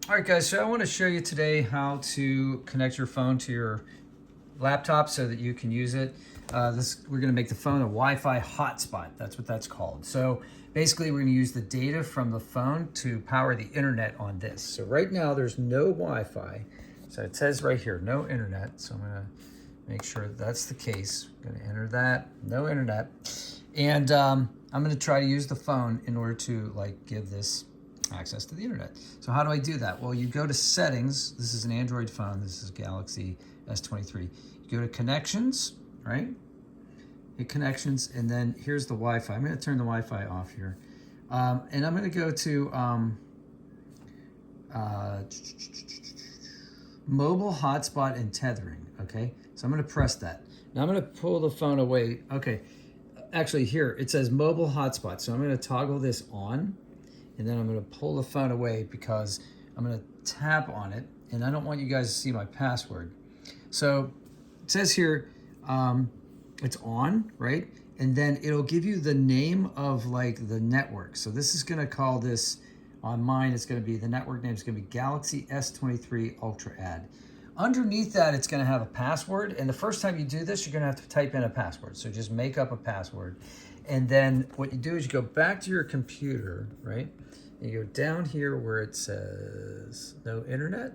All right, guys, so I want to show you today how to connect your phone to your laptop so that you can use it. We're going to make the phone a Wi-Fi hotspot. That's what that's called. So basically, we're going to use the data from the phone to power the internet on this. So right now, there's no Wi-Fi. So it says right here, no internet. So I'm going to make sure that's the case. I'm going to enter that, no internet. And I'm going to try to use the phone in order to give this access to the internet. So how do I do that? Well, you go to settings. This is an Android phone. This is Galaxy S23. You go to connections, right? Hit connections, and then here's the Wi-Fi. I'm going to turn the Wi-Fi off here. And I'm going to go to mobile hotspot and tethering, okay? So I'm going to press that. Now I'm going to pull the phone away. Okay, actually here, it says mobile hotspot. So I'm going to toggle this on. And then I'm going to pull the phone away because I'm going to tap on it, and I don't want you guys to see my password. So it says here, it's on, right? And then it'll give you the name of the network. So this is going to call this, on mine, it's going to be, the network name is going to be Galaxy S23 Ultra Ad. Underneath that, it's going to have a password. And the first time you do this, you're going to have to type in a password. So just make up a password. And then what you do is you go back to your computer, right? And you go down here where it says no internet.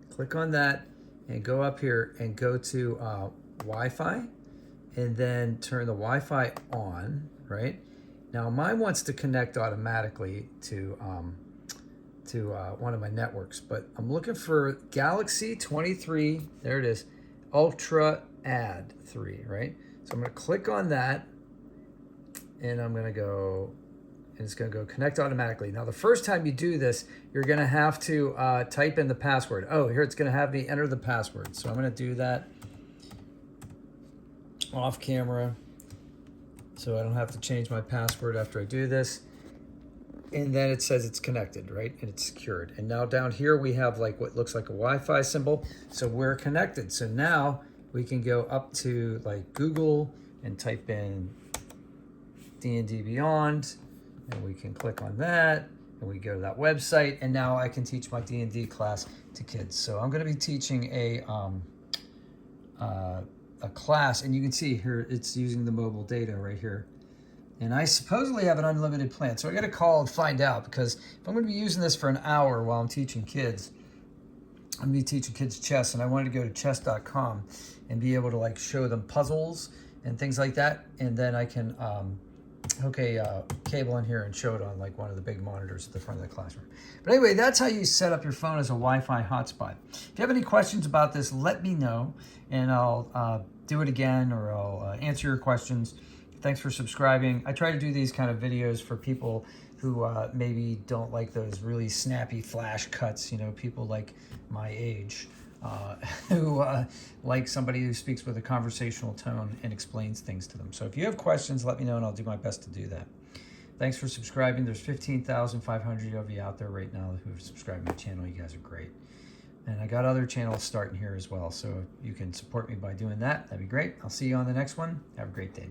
Click on that and go up here and go to Wi-Fi, and then turn the Wi-Fi on, right? Now mine wants to connect automatically to one of my networks, but I'm looking for Galaxy 23, there it is, Ultra Ad 3, right? So I'm gonna click on that, and I'm gonna go, and it's gonna go connect automatically. Now the first time you do this, you're gonna have to type in the password. Oh, here it's gonna have me enter the password. So I'm gonna do that off camera, so I don't have to change my password after I do this. And then it says it's connected, right? And it's secured. And now down here we have what looks like a Wi-Fi symbol. So we're connected. So now we can go up to Google and type in D&D Beyond, and we can click on that, and we go to that website, and now I can teach my D&D class to kids. So I'm going to be teaching a class, and you can see here it's using the mobile data right here. And I supposedly have an unlimited plan, so I got to call and find out, because if I'm going to be using this for an hour while I'm teaching kids, I'm going to be teaching kids chess, and I wanted to go to chess.com and be able to show them puzzles and things like that, and then I can hook a cable in here and show it on one of the big monitors at the front of the classroom. But anyway, that's how you set up your phone as a Wi-Fi hotspot. If you have any questions about this, let me know, and I'll do it again, or I'll answer your questions. Thanks for subscribing. I try to do these kind of videos for people who maybe don't like those really snappy flash cuts, people like my age, who like somebody who speaks with a conversational tone and explains things to them. So if you have questions, let me know, and I'll do my best to do that. Thanks for subscribing. There's 15,500 of you out there right now who have subscribed to my channel. You guys are great. And I got other channels starting here as well. So if you can support me by doing that, that'd be great. I'll see you on the next one. Have a great day.